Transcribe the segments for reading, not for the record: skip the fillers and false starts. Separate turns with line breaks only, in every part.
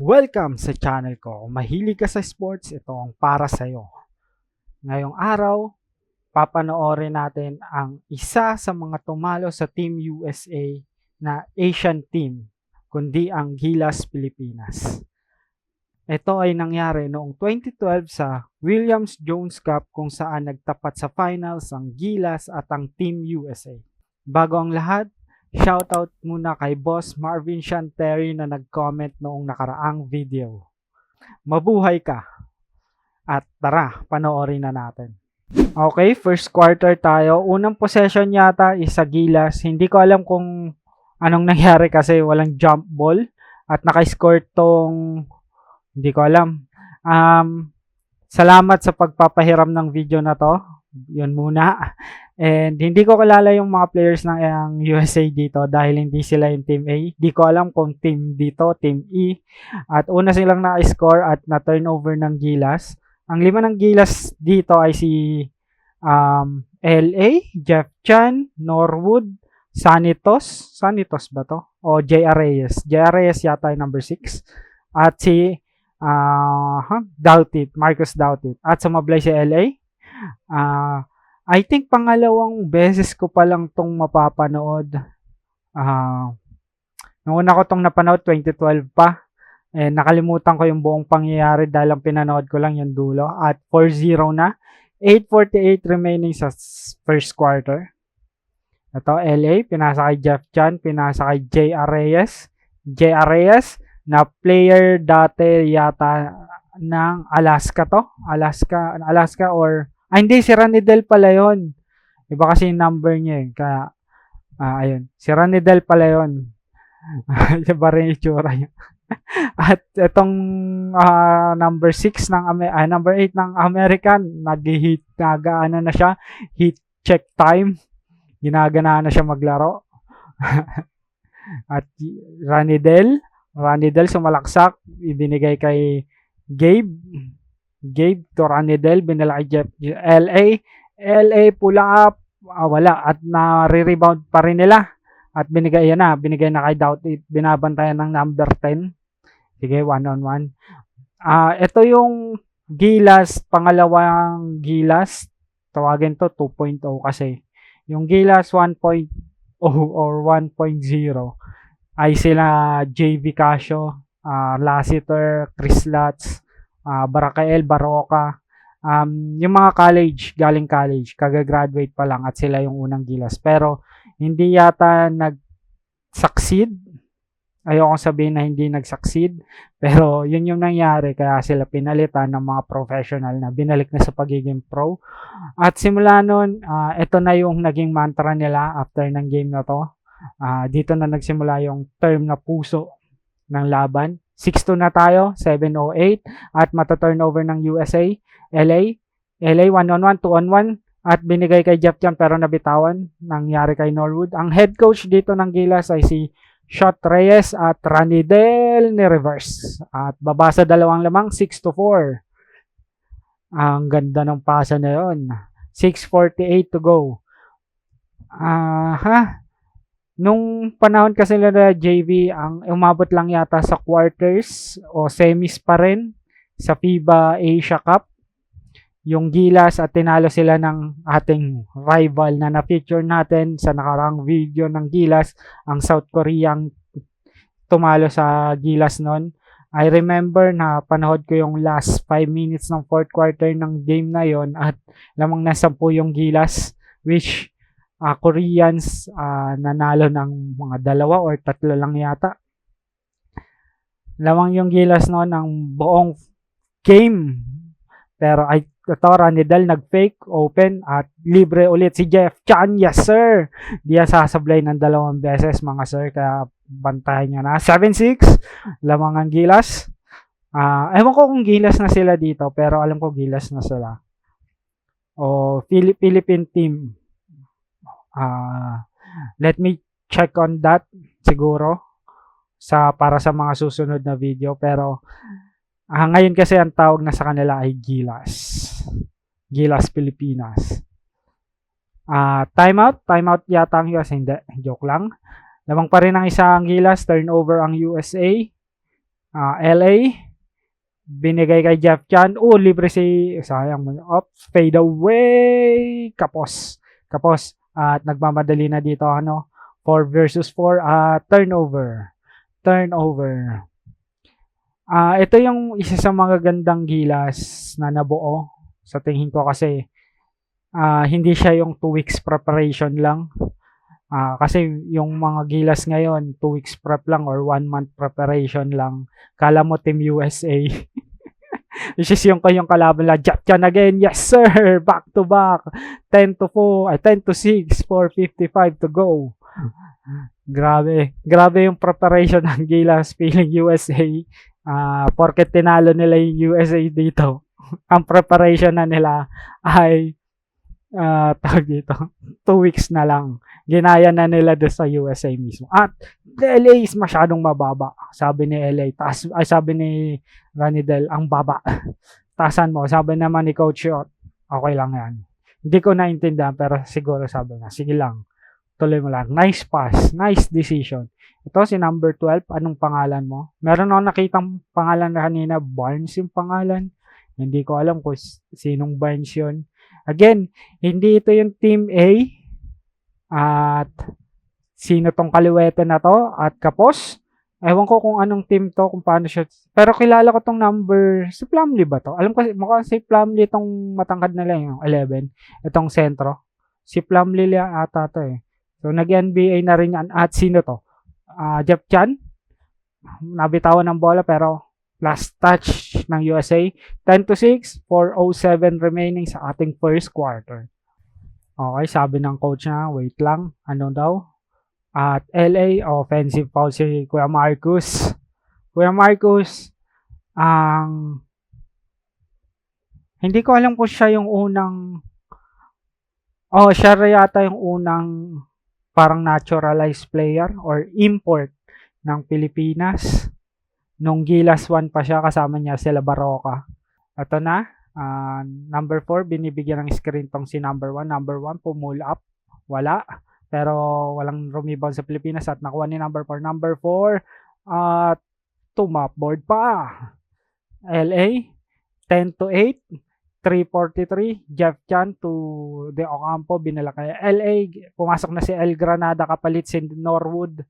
Welcome sa channel ko. Kung mahilig ka sa sports, ito ang para sa'yo. Ngayong araw, papanoorin natin ang isa sa mga tumalo sa Team USA na Asian team, kundi ang Gilas Pilipinas. Ito ay nangyari noong 2012 sa Williams-Jones Cup kung saan nagtapat sa finals ang Gilas at ang Team USA. Bago ang lahat, shoutout muna kay Boss Marvin Shanteri na nag-comment noong nakaraang video. Mabuhay ka! At tara, panoorin na natin. Okay, first quarter tayo. Unang possession yata is sa Gilas. Hindi ko alam kung anong nangyari kasi walang jump ball. At naka-score tong... Hindi ko alam. Salamat sa pagpapahiram ng video na to. Yun muna. And hindi ko kilala yung mga players ng USA dito dahil hindi sila yung Team A. Hindi ko alam kung team dito, Team E. At una silang na-score at na-turnover ng Gilas. Ang lima ng Gilas dito ay si LA, Jeff Chan, Norwood, Sanitos. Sanitos ba to? O J.R. Reyes. J.R. Reyes yata yung number 6. At si Doughtit, Marcus Doughtit. At sumablay si LA. I think pangalawang beses ko pa lang tong mapapanood. Nung una ko tong napanood, 2012 pa. Nakalimutan ko yung buong pangyayari dahil ang pinanood ko lang yung dulo. At 4-0 na. 8:48 remaining sa first quarter. Ito, LA, pinasa kay Jeff Chan, pinasa kay J.R. Reyes. J.R. Reyes, na player dati yata ng Alaska to. Alaska or hindi, si Ranidel pala yun. Iba kasi yung number niya eh. Kaya, ayun. Si Ranidel pala yun. Iba rin yung itsura niya. At itong number 6 ng number 8 ng American, nag-hit, nagaano na siya, hit check time. Ginagana na siya maglaro. At Ranidel sumalaksak, ibinigay kay Gabe to Ranidel, binala kay Jeff. LA pull up, wala, at na-rebound pa rin nila. At binigay na kay Doughtit, binabantayan ng number 10. Sige, 1-on-1. Ito yung Gilas, pangalawang Gilas. Tawagin to 2.0 kasi. Yung Gilas 1.0 or 1.0 ay sila JV Casio, Lassiter, Chris Lutz, Baracael, Baroka, yung mga galing college, kagagraduate pa lang at sila yung unang Gilas. Pero hindi yata nag-succeed. Ayoko sabihin na hindi nag-succeed. Pero yun yung nangyari, kaya sila pinalitan ng mga professional na binalik na sa pagiging pro. At simula nun, ito na yung naging mantra nila after ng game na to. Dito na nagsimula yung term na puso ng laban. 6-2 na tayo, 7:08 at mata-turnover ng USA. LA 1-on-1, 2-on-1 at binigay kay Jeff Chan pero nabitawan. Nangyari kay Norwood. Ang head coach dito ng Gilas ay si Shot Reyes at Ranidel ni reverse. At babasa dalawang lamang, 6-4. Ang ganda ng pasa na yun. 6:48 to go. Nung panahon kasi nila JV, ang umabot lang yata sa quarters o semis pa rin sa FIBA Asia Cup. Yung Gilas at tinalo sila ng ating rival na na-feature natin sa nakarang video ng Gilas, ang South Koreang tumalo sa Gilas noon. I remember na panood ko yung last 5 minutes ng fourth quarter ng game na yon at lamang na 10 yung Gilas, which Koreans nanalo ng mga 2 or 3 lang yata. Lamang yung Gilas noon ng buong game. Pero ito, Ranidel nag-fake, open, at libre ulit si Jeff Chan. Yes, sir! Di sasablay ng 2 beses, mga sir. Kaya bantayan nyo na. 7-6, lamang ang Gilas. Ewan ko kung Gilas na sila dito, pero alam ko Gilas na sila. O Philippine team. Let me check on that siguro para sa mga susunod na video. Pero ngayon kasi ang tawag na sa kanila ay Gilas Pilipinas. Timeout yata ang US, hindi, joke lang. Lamang pa rin ang isang Gilas, turnover ang USA. LA, binigay kay Jeff Chan. Libre si, sayang, fade away, Kapos. At nagmamadali na dito, 4 versus 4, turnover. Ito yung isa sa mga gandang gilas na nabuo sa tingin ko kasi hindi siya yung 2 weeks preparation lang. Kasi yung mga gilas ngayon, 2 weeks prep lang or 1 month preparation lang. Kala mo Team USA. Which is yung kayong kalaban la Japan again. Yes sir, back to back. 10 to 4, 10 to 6, 4:55 to go. Grabe yung preparation ng Gilas feeling USA. Porket tinalo nila yung USA dito. Ang preparation na nila ay tawag dito, 2 weeks na lang. Ginaya na nila doon sa USA mismo. At LA is masyadong mababa. Sabi ni LA. Sabi ni Ranidel, ang baba. Tasan mo. Sabi naman ni Coach Yot, okay lang yan. Hindi ko naintindihan pero siguro sabi na, sige lang. Tuloy mo lang. Nice pass. Nice decision. Ito si number 12. Anong pangalan mo? Meron ako nakitang pangalan na kanina. Barnes yung pangalan. Hindi ko alam kung sinong Barnes yun. Again, hindi ito yung Team A. At sino tong kaliwete na to? At Kapos. Ewan ko kung anong team to, kung paano siya. Pero kilala ko tong number. Si Plumlee ba to? Alam ko, mukhang si Plumlee tong matangkad na lang yung 11. Itong sentro. Si Plumlee ata to eh. So, nag-NBA na rin yan. At sino to? Jeff Chan. Nabitawan ng bola pero last touch ng USA. 10 to 6, 4:07 remaining sa ating first quarter. Okay, sabi ng coach na, wait lang. Ano daw? At LA, offensive foul si Kuya Marcus. Hindi ko alam kung siya yung unang, siya yata yung unang parang naturalized player or import ng Pilipinas. Nung Gilas 1 pa siya, kasama niya sila Baroka. Ito na, number 4, binibigyan ng screen tong si number 1. Number 1, pull up. Wala. Pero walang rumebound sa Pilipinas at nakuha ni number 4. Number 4, tumapboard pa. LA, 10 to 8. 3:43, Jeff Chan to De Ocampo, binala kay LA. Pumasok na si El Granada, kapalit si Norwood.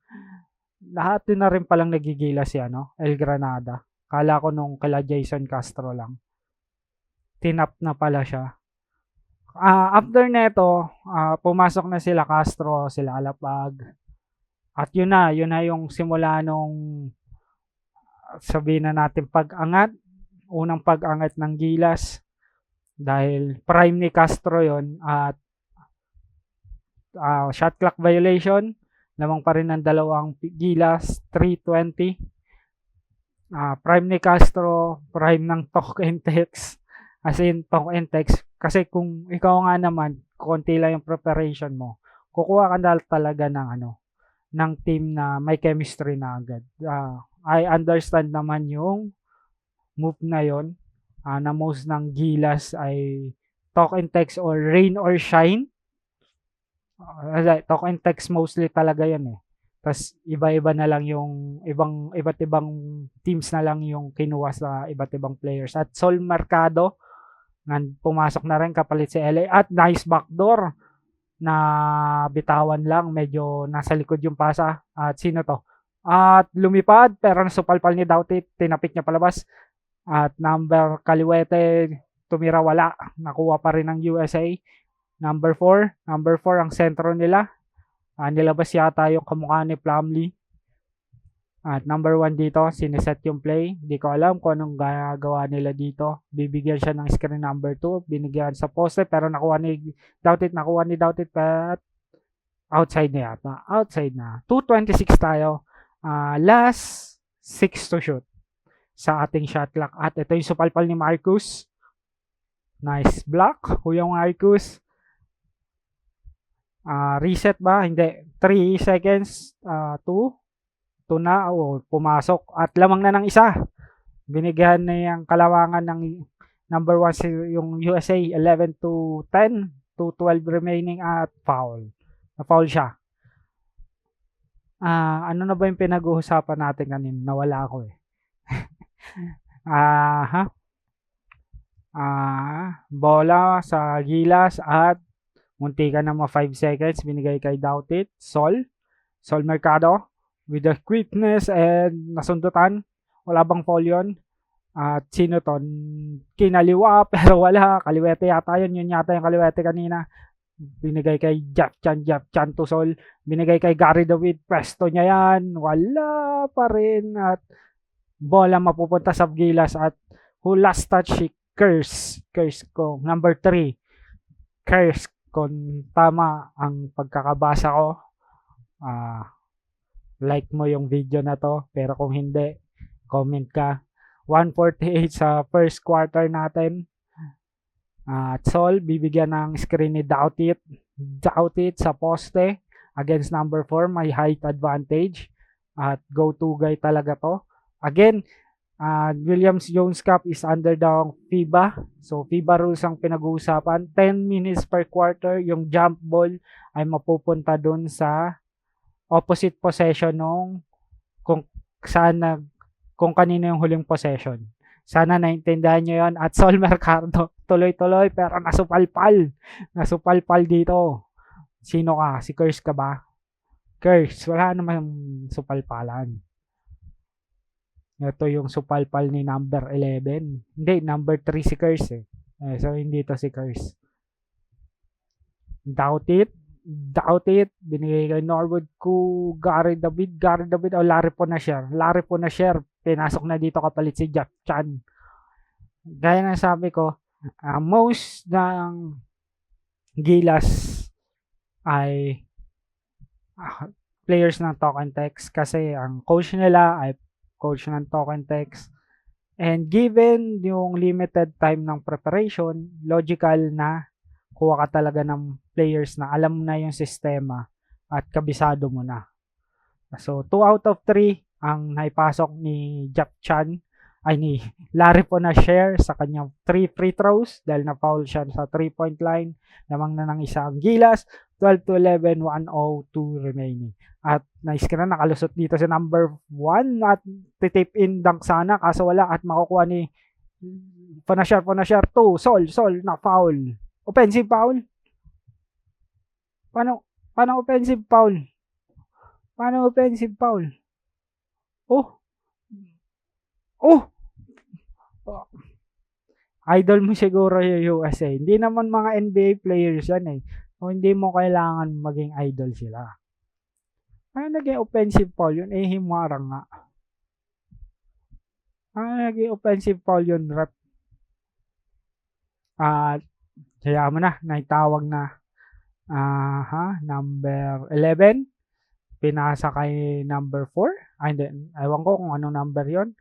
Lahat din na rin palang nagigila si El Granada. Kala ko nung kala Jason Castro lang. Tinap na pala siya. After neto, pumasok na sila Castro, sila Alapag. At yun na yung simula nung sabihin na natin pag-angat. Unang pag-angat ng Gilas. Dahil prime ni Castro yon at shot clock violation. Lamang pa rin ng dalawang Gilas, 3:20. Prime ni Castro, prime ng talk and text. As in, talk and text. Kasi kung ikaw nga naman, konti lang yung preparation mo, kukuha ka na talaga ng team na may chemistry na agad. I understand naman yung move na yon, na most ng Gilas ay talk and text or rain or shine. Talk and text mostly talaga yan eh. Tapos iba-iba na lang yung iba't ibang teams na lang yung kinuha sa iba't ibang players. At Sol Mercado, pumasok na rin kapalit si LA. At nice backdoor na bitawan lang. Medyo nasa likod yung pasa. At sino to? At lumipad pero nasupalpal ni Doughty. Tinapik niya palabas. At number kaliwete, tumira wala. Nakuha pa rin ng USA. Number 4 ang sentro nila. Nilabas yata yung kamukha ni Plumlee. At number 1 dito, siniset yung play. Hindi ko alam kung anong gagawa nila dito. Bibigyan siya ng screen number 2. Binigyan sa poste pero nakuha ni Doughty but outside na yata. Outside na. 2:26 tayo. Last 6 to shoot sa ating shot clock. At ito yung supalpal ni Marcus. Nice block. Huyang Marcus. Reset ba? Hindi. 3 seconds. 2 na. Pumasok. At lamang na ng isa. Binigyan na yung kalawangan ng number 1 yung USA. 11-10. 2:12 remaining at foul. Na-foul siya. Ano na ba yung pinag-uusapan natin kanina? Nawala ako eh. Ha? Bola sa gilas at muntikan na 5 seconds binigay kay Doughtit. Sol Mercado with the quickness and nasundutan. Wala bang foul yun? At sino to? Kinaliwa pero wala. Kaliwete yata yun. Yun yata yung kaliwete kanina. Binigay kay Jeff Chan to Sol. Binigay kay Gary David. Presto niya yan. Wala pa rin. At bola mapupunta sa gilas at who last touch si Curse ko. Number 3. Curse kung tama ang pagkakabasa ko. Like mo yung video na to. Pero kung hindi, comment ka. 148 sa first quarter natin. At Sol, bibigyan ng screen ni Doughtit. Doughtit sa poste against number 4. May height advantage. At go-to guy talaga to. Again, Williams-Jones Cup is under the FIBA. So, FIBA rules ang pinag-uusapan. 10 minutes per quarter. Yung jump ball ay mapupunta dun sa opposite possession nung kung kanino yung huling possession. Sana naintindihan nyo yun. At Sol Mercado, tuloy-tuloy pero nasupalpal dito. Sino ka? Si Curse ka ba? Curse, wala naman supalpalan. Ito yung supalpal ni number 11. Hindi, number 3 si Curse so hindi to si Curse. Doubt it. Binigay kay Norwood ko Gary David o Larry Ponasher. Pinasok na dito kapalit si Jeff Chan. Gaya ng sabi ko, most ng Gilas ay players ng Talk and Text kasi ang coach nila ay coach ng Talk and Text. And given yung limited time ng preparation, logical na kuha ka talaga ng players na alam na yung sistema at kabisado mo na. So, 2 out of 3 ang naipasok ni Jeff Chan ay ni Larry Ponasher sa kanyang 3 free throws dahil na-foul siya sa 3-point line. Lamang na ng isa ang Gilas. 12-11, 102 remaining. At nice ka na, nakalusot dito sa number 1 at titip in dunk sana kaso wala at makukuha ni Ponasher 2. Sol na foul. Offensive foul? Paano offensive foul? Paano offensive foul? Idol mo siguro yung USA. Hindi naman mga NBA players yan So, hindi mo kailangan maging idol sila. Ano naging offensive foul yun? Himarang nga. Ano naging offensive foul yun, rep? Kaya mo na, naitawag na number 11. Pinasa kay number 4. Hindi, ewan ko kung anong number yon.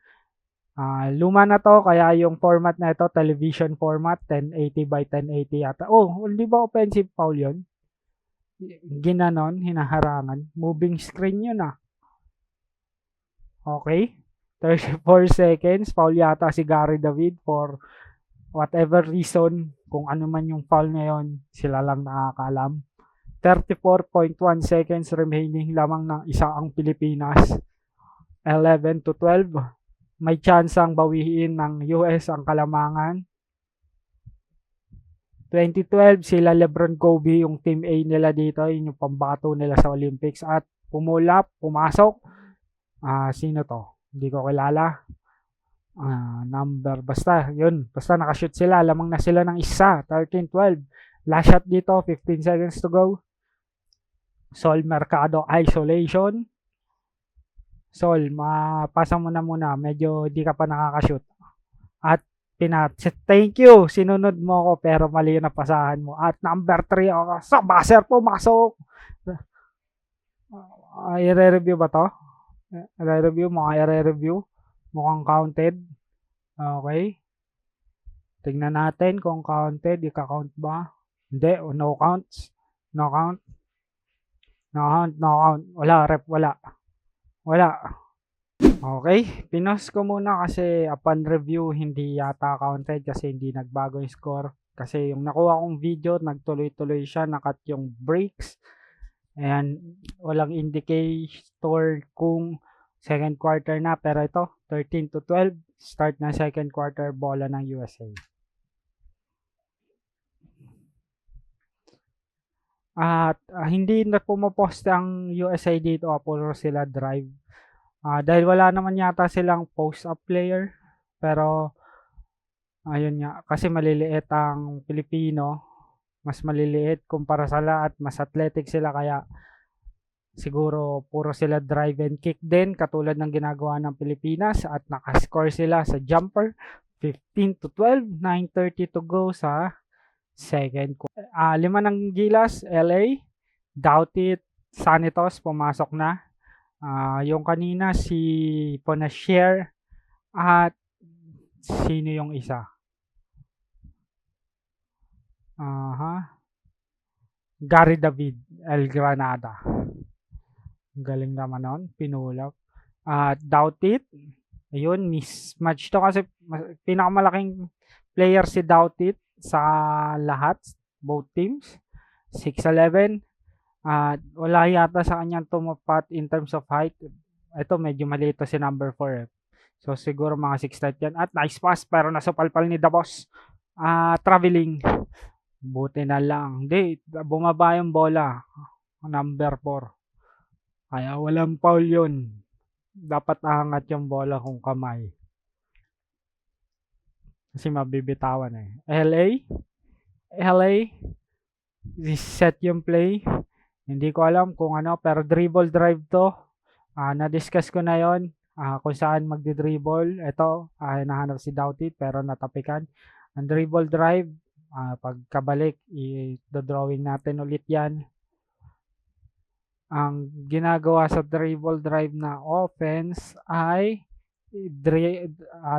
Luma na to, kaya yung format na ito, television format, 1080 by 1080 yata. Hindi ba offensive foul yun? Ginanon, hinaharangan. Moving screen yun Okay. 34 seconds. Foul yata si Gary David for whatever reason. Kung ano man yung foul ngayon, sila lang nakakaalam. 34.1 seconds remaining lamang ng isa ang Pilipinas. 11-12. May chance ang bawiin ng US ang kalamangan. 2012, sila Lebron Kobe, yung team A nila dito, yun yung pambato nila sa Olympics. At pumasok. Sino to? Hindi ko kilala. Basta nakashoot sila. Lamang na sila ng isa. 13-12. Last shot dito, 15 seconds to go. Sol Mercado isolation. Sol, mapasa mo na muna. Medyo di ka pa nakakashoot. At thank you. Sinunod mo ko pero mali yung napasahan mo. At number 3, sa buzzer pumasok. I-review ba to? I-review. Mukhang counted. Okay. Tingnan natin kung counted. Ika-count ba? Hindi. No counts. No count. Wala, rep. Wala. Okay. Pinost ko muna kasi upon review, hindi yata counted kasi hindi nagbago yung score. Kasi yung nakuha kong video, nagtuloy-tuloy siya. Nakat yung breaks. And walang indicator kung second quarter na. Pero ito, 13-12. Start na second quarter, bola ng USA. At hindi na pumoposte ang USA dito, puro sila drive. Dahil wala naman yata silang post-up player. Pero ayun nga, kasi maliliit ang Pilipino, mas maliliit kumpara sa lahat, mas athletic sila, kaya siguro puro sila drive and kick din katulad ng ginagawa ng Pilipinas, at nakascore sila sa jumper 15-12, 9:30 to go sa second quarter. 5 ng Gilas, LA, Doubt It, Sanitos pumasok na. Yung kanina si Ponasher at sino yung isa? Gary David, El Granada. Galing naman nun, pinulap. Doubt It, ayun, mismatch to kasi pinakamalaking player si Doubt It sa lahat, both teams. 6'11", wala yata sa kanyang tumapat in terms of height. Ito medyo maliit si number 4. So siguro mga 6'9" yan. At nice pass pero nasupalpal ni Dabos. Traveling. Buti na lang. Hindi, bumaba yung bola. Number 4. Kaya walang foul yun. Dapat aangat yung bola kung kamay. Kasi mabibitawan eh. LA, reset yung play. Hindi ko alam kung ano, pero dribble drive to. Na-discuss ko na yon, kung saan magdi-dribble. Ito, nahanap si Doughty pero natapikan. Ang dribble drive, pagkabalik, i-drawing natin ulit yan. Ang ginagawa sa dribble drive na offense ay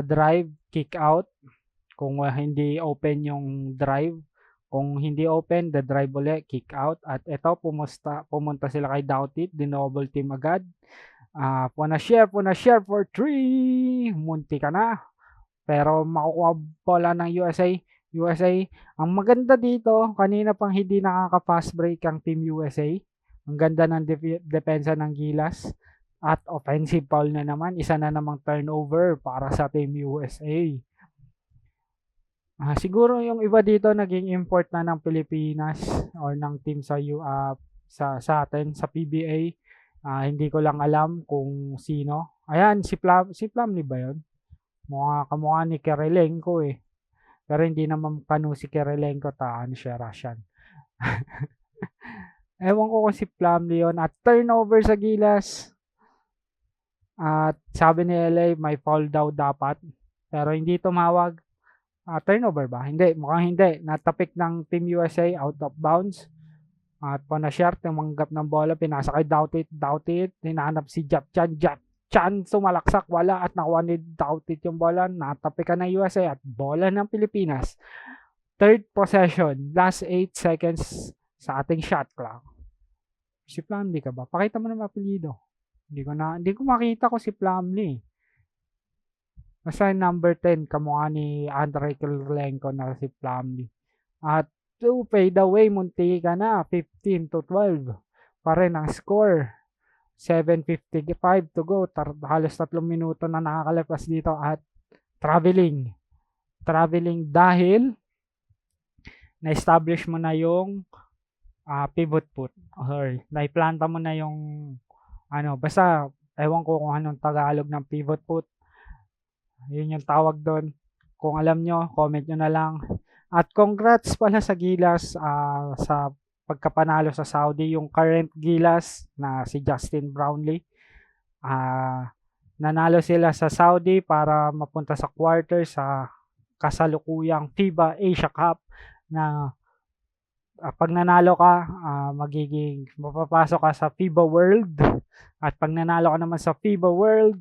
drive, kick out. Kung hindi open yung drive, kung hindi open, the drive ulit, kick out. At ito, pumunta sila kay Doughty, dinouble team agad. Punashare for 3. Munti ka na. Pero makukuha bola ng USA. Ang maganda dito, kanina pang hindi nakaka-fast break ang Team USA. Ang ganda ng depensa ng Gilas. At offensive foul na naman. Isa na namang turnover para sa Team USA. Siguro yung iba dito naging import na ng Pilipinas or ng team sa atin sa PBA. Hindi ko lang alam kung sino. Ayan, si Plumlee ba yun? Kamukha ni Kirilenko eh. Pero hindi naman kanu si Kirilenko, ano siya, Russian. Ewan ko kung si Plumlee yun. At turnover sa Gilas. At sabi ni LA, may foul daw dapat. Pero hindi tumawag. Turnover ba? Hindi, mukhang hindi. Natapik ng Team USA, out of bounds. At Ponasher, tumanggap ng bola, pinasa kay Doubt It, hinahanap si Japchan, sumalaksak, wala, at nakuha ni Doubt It yung bola, natapikan ng USA at bola ng Pilipinas. Third possession, last 8 seconds sa ating shot clock. Si Plumlee ka ba? Pakita mo na apelyido. Hindi ko makita ko si Plumlee. Basta number 10, kamukha ni Andrei Kirilenko na si Plumlee. At 2 fade away, munti ka na, 15-12. Pa rin ang score. 7:55 to go. Halos 3 minuto na nakakalipas dito at traveling. Traveling dahil na-establish mo na yung pivot foot. Or naiplanta mo na yung basta ewan ko kung anong Tagalog ng pivot foot. Yun yung tawag doon. Kung alam nyo, comment nyo na lang. At congrats pala sa Gilas sa pagkapanalo sa Saudi. Yung current Gilas na si Justin Brownlee. Nanalo sila sa Saudi para mapunta sa quarter sa kasalukuyang FIBA Asia Cup na pag nanalo ka, mapapasok ka sa FIBA World. At pag nanalo ka naman sa FIBA World,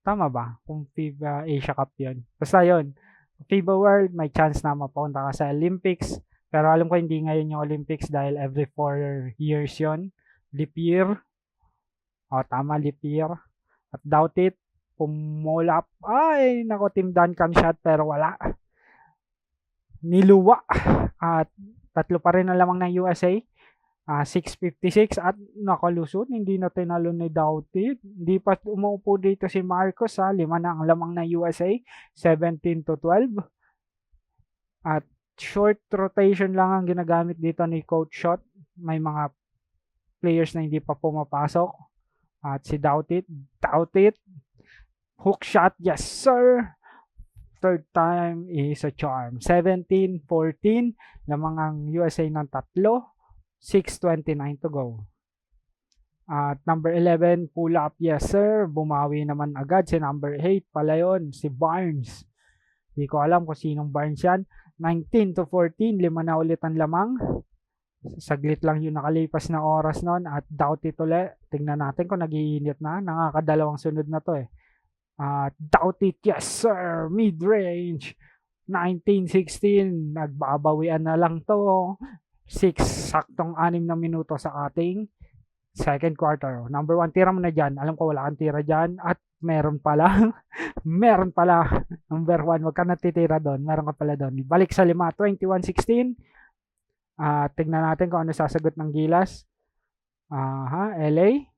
tama ba? Kung FIBA Asia Cup yun. Basta yun. FIBA World, may chance na mapunta ka sa Olympics. Pero alam ko hindi ngayon yung Olympics dahil every 4 years yun. Leap year. Tama, leap year. At Doubt It, pumulap. Ay, nako, Team Duncan shot pero wala. Niluwa. At 3 pa rin ang lamang ng USA. 6:56 at nakalusot, hindi na tinalo ni Doughty. Hindi pa umuupo dito si Marcos, 5 na ang lamang ng USA, 17-12. At short rotation lang ang ginagamit dito ni Coach Shot. May mga players na hindi pa pumapasok. At si Doughty, hook shot, yes sir! Third time is a charm. 17-14, lamang ang USA ng 3, 6:29 to go. At number 11, pull up, yes sir. Bumawi naman agad si number 8, pala yun, si Barnes. Hindi ko alam kung sinong Barnes yan. 19-14, 5 na ulit ang lamang. Saglit lang yung nakalipas na oras noon at Doughty ulit. Tingnan natin kung nag-iinit na. Nakakadalawang sunod na to eh. Doughty, yes sir, mid-range. 19-16, nagbabawian na lang to. 6 na minuto sa ating second quarter. Number 1, tira mo na dyan. Alam ko wala kang tira dyan. At meron pala. Meron pala. Number 1, wag ka natitira doon. Meron ka pala doon. Balik sa 5, 21-16. Tignan natin kung ano sasagot ng Gilas. LA.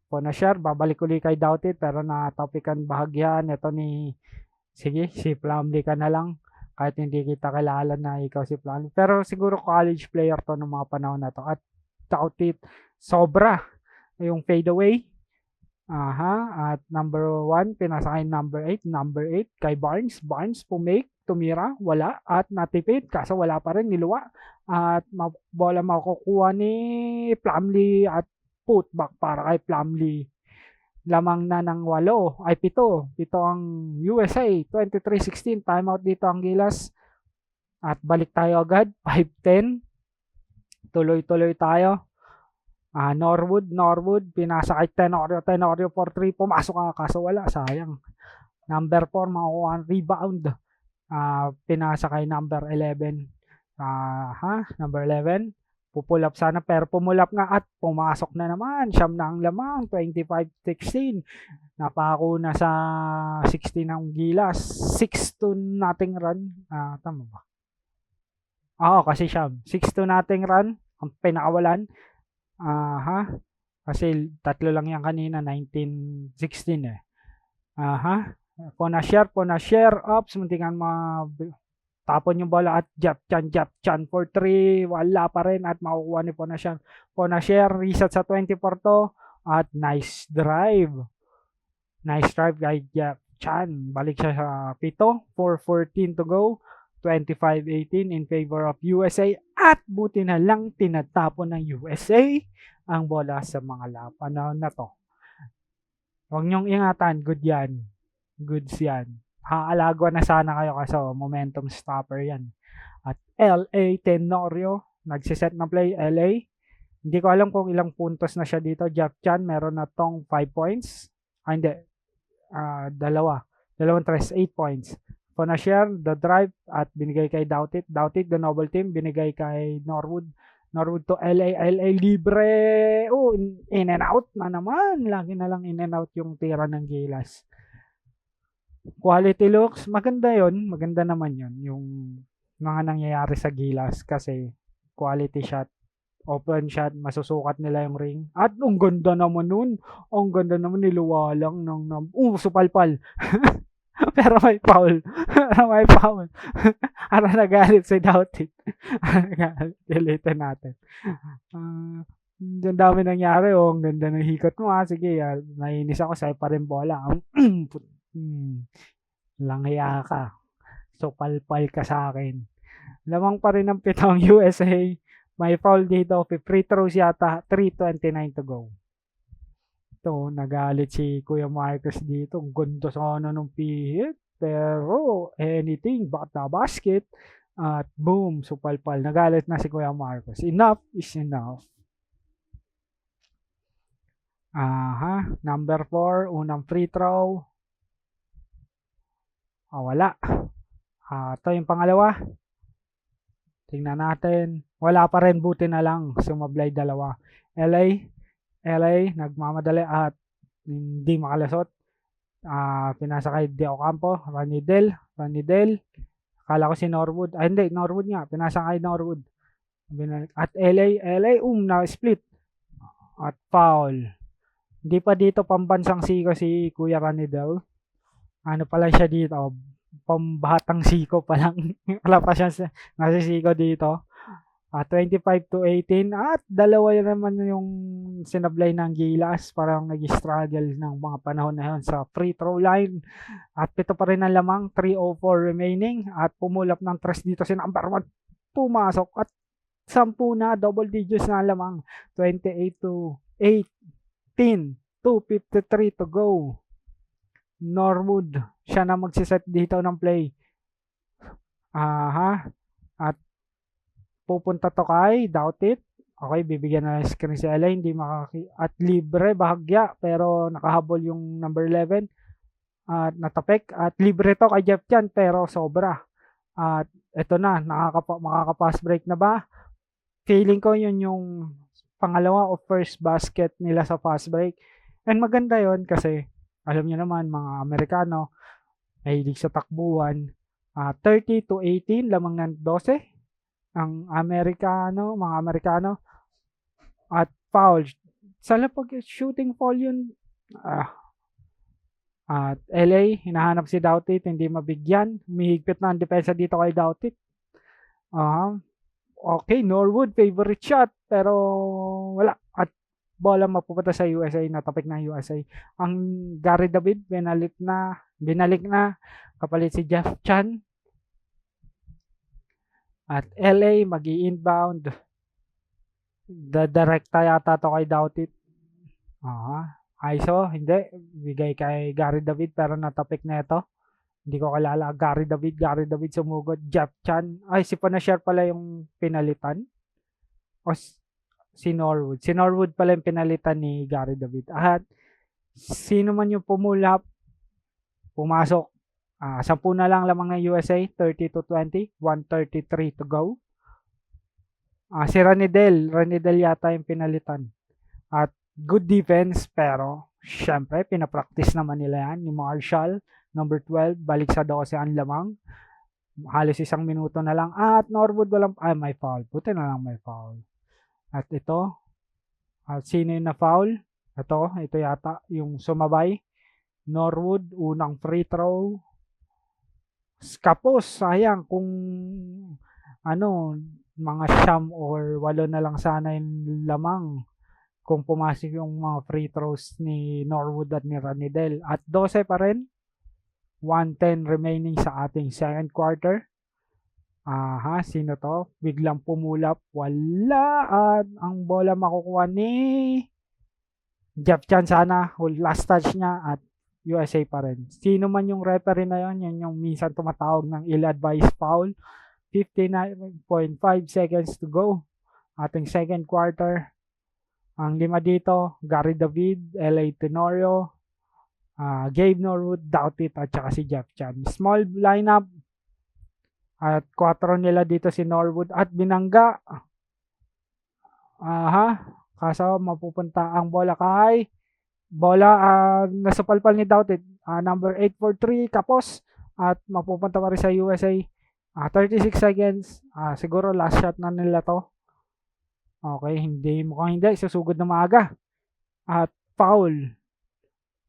Ponashar, babalik uli kay Doughty pero na-topican bahagyan. Ito sige, si Plumlee ka na lang. Kahit hindi kita kilala na ikaw si Plumlee. Pero siguro college player to ng mga panahon na to. At Doughty, sobra. Yung fade away. At number 1, pinasa kay number 8. Number 8 kay Barnes. Barnes pumake, tumira, wala. At natipid, kaso wala pa rin, niluwa. At bola makukuha ni Plumlee at putback para kay Plumlee. Lamang na ng 7 ang USA. 23-16, timeout dito ang Gilas. At balik tayo agad, 5-10. Tuloy-tuloy tayo. Norwood, pinasa kay Tenorio for 3, pumasok ka kaso wala, sayang. Number 4, makukuha ang rebound. Pinasa kay number 11. Number 11, pupull up sana pero pumulap nga at pumasok na naman. Siyam na ang lamang, 25-16. Napako na sa 16 ng Gilas. 6-2 nating run. Tama ba? Oo, kasi siyam. 6-2 nating run. Ang pinakawalan. Kasi 3 lang yan kanina, 19-16 eh. Ponashare, ups, muntingan tapon yung bola at Jap Chan for 3, wala pa rin at makukuha ni Ponashare, reset sa 24 to at nice drive kay Jap Chan, balik siya sa 7, 4:14 to go, 25-18 in favor of USA at buti na lang tinatapon ng USA ang bola sa mga panahon na to. Huwag niyong ingatan, goods yan. Haalagwa na sana kayo kasi momentum stopper yan. At LA Tenorio, nagsiset na play. LA, hindi ko alam kung ilang puntos na siya dito. Jap Chan, meron na tong 5 points. Hindi. Dalawang 8 points. Ponashare, the drive at binigay kay Doughty, the noble team, binigay kay Norwood to LA libre. In and out na naman. Lagi na lang in and out yung tira ng Gilas. Quality looks, maganda naman yun, yung mga nangyayari sa Gilas kasi quality shot, open shot, masusukat nila yung ring. At ang ganda naman niluwa lang supalpal. Pero may foul. Ara nagalit si Doughty. Delete natin. Ang dami nangyari, ang ganda ng hikot mo sige, nainis ako, sa'yo pa rin bola. Langya ka. So palpal ka sa akin. Lamang pa rin ang 7 USA. May foul dito. Free throws yata. 3:29 to go. Ito, nagalit si Kuya Marcos dito. Ang ganda sana nung pihit. Pero anything but the basket. At boom, so palpal. Nagalit na si Kuya Marcos. Enough is enough. Number 4, unang free throw. Wala. Ito yung pangalawa. Tingnan natin. Wala pa rin, buti na lang. Sumablay 2. LA, nagmamadali at hindi makalasot. Pinasa kay De Ocampo. Ranidel. Akala ko si Norwood. Hindi, Norwood nga. Pinasa kay Norwood. At LA, na-split. At foul. Hindi pa dito pambansang siko si Kuya Ranidel. Ano pala siya dito? Pambatang siko pa lang. Wala pa siya nasisiko dito. 25-18 at dalawa yun naman yung sinablay ng Gilas, parang nag-struggle ng mga panahon na yun sa free throw line at pito pa rin ang lamang, 3:04 remaining at pumulap ng 3 dito si number 1, pumasok at 10 na, double digits na lamang, 28-18, 2:53 to go. Norwood siya na magsiset dito ng play. At pupunta to kay Doubt It. Okay, bibigyan na ng screen si LA, hindi at libre bahagya pero nakahabol yung number 11 at natapik at libre to kay Jeff Chan pero sobra. At eto na, makaka-pass break na ba? Feeling ko yun yung pangalawa o first basket nila sa fast break. And maganda yon kasi alam niyo naman mga Amerikano mahilig sa takbuhan. 30-18 lamang ng 12 ang mga Amerikano at foul. Sa pag shooting foul yun. At LA, hinahanap si Doubt It, hindi mabigyan. Humihigpit na ang depensa dito kay Doubt It. Okay, Norwood, favorite shot, pero wala. At bola mapupunta sa USA, natapik ng USA. Ang Gary David, binalik na, kapalit si Jeff Chan. At LA, mag-i-inbound. Direkta yata to kay Doubt It. ISO, hindi. Bigay kay Gary David pero natapik na ito. Hindi ko kalala. Gary David sumugod. Jeff Chan. Ay, si Panasher pala yung pinalitan. O si Norwood. Si Norwood pala yung pinalitan ni Gary David. At sino man yung pumulap, pumasok. 10 na lang lamang ng USA, 30-20, 1:33 to go. Si Ranidel yata yung pinalitan. At good defense, pero syempre, pinapractice naman nila yan. Ni Marshall, number 12, balik sa 12 ang lamang. Halos 1 minuto na lang. At Norwood may foul. Buti na lang may foul. At ito, sino yung na-foul? Ito yata, yung sumabay. Norwood, unang free throw. Kapos, sayang kung mga 9 or 8 na lang sana yung lamang kung pumasok yung mga free throws ni Norwood at ni Ranidel. At 12 pa rin, 1:10 remaining sa ating second quarter. Sino to? Biglang pumulap, wala, at ang bola makukuha ni Jeff Chan sana, last touch niya at USA pa rin. Sino man yung referee na yun yung minsan tumatawag ng ill-advised foul. 59.5 seconds to go. Ating second quarter. Ang 5 dito, Gary David, LA Tenorio, Gabe Norwood, Doubt It, at saka si Jeff Chan. Small lineup. At 4 nila dito si Norwood at binangga. Kaso mapupunta ang bola kay nasupalpal ni Doubt It. Number 843 kapos at mapupunta pa rin sa USA. 36 seconds. Siguro last shot na nila to. Okay, mukhang hindi. Susugod na maaga. At foul.